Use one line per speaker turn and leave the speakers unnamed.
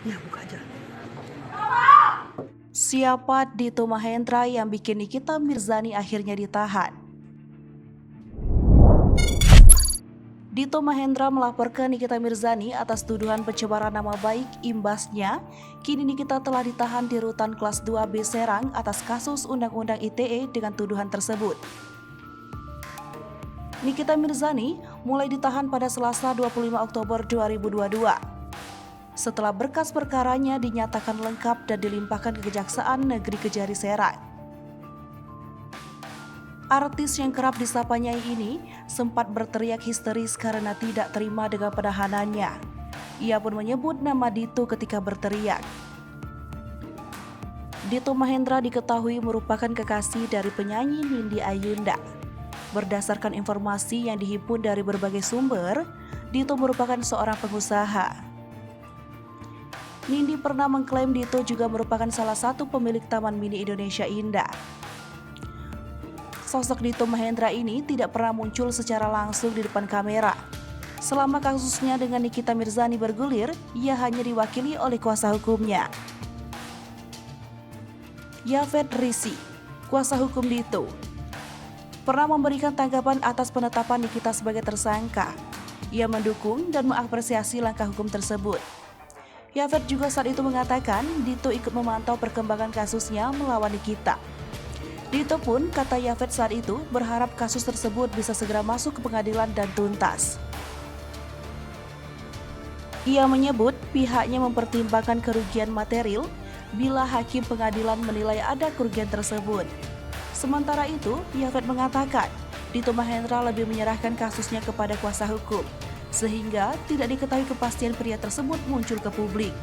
Ya, buka aja.
Siapa Dito Mahendra yang bikin Nikita Mirzani akhirnya ditahan? Dito Mahendra melaporkan Nikita Mirzani atas tuduhan pencemaran nama baik. Imbasnya, kini Nikita telah ditahan di Rutan Kelas 2B Serang atas kasus Undang-Undang ITE dengan tuduhan tersebut. Nikita Mirzani mulai ditahan pada Selasa 25 Oktober 2022. Setelah berkas perkaranya dinyatakan lengkap dan dilimpahkan ke Kejaksaan Negeri Kejari Serang. Artis yang kerap disapa Nyai ini sempat berteriak histeris karena tidak terima dengan penahanannya. Ia pun menyebut nama Dito ketika berteriak. Dito Mahendra diketahui merupakan kekasih dari penyanyi Nindi Ayunda. Berdasarkan informasi yang dihimpun dari berbagai sumber, Dito merupakan seorang pengusaha. Nindi pernah mengklaim Dito juga merupakan salah satu pemilik Taman Mini Indonesia Indah. Sosok Dito Mahendra ini tidak pernah muncul secara langsung di depan kamera. Selama kasusnya dengan Nikita Mirzani bergulir, ia hanya diwakili oleh kuasa hukumnya. Yafet Rizky, kuasa hukum Dito, pernah memberikan tanggapan atas penetapan Nikita sebagai tersangka. Ia mendukung dan mengapresiasi langkah hukum tersebut. Yafet juga saat itu mengatakan Dito ikut memantau perkembangan kasusnya melawan Nikita. Dito pun, kata Yafet saat itu, berharap kasus tersebut bisa segera masuk ke pengadilan dan tuntas. Ia menyebut pihaknya mempertimbangkan kerugian material bila hakim pengadilan menilai ada kerugian tersebut. Sementara itu, Yafet mengatakan Dito Mahendra lebih menyerahkan kasusnya kepada kuasa hukum, sehingga tidak diketahui kepastian pria tersebut muncul ke publik.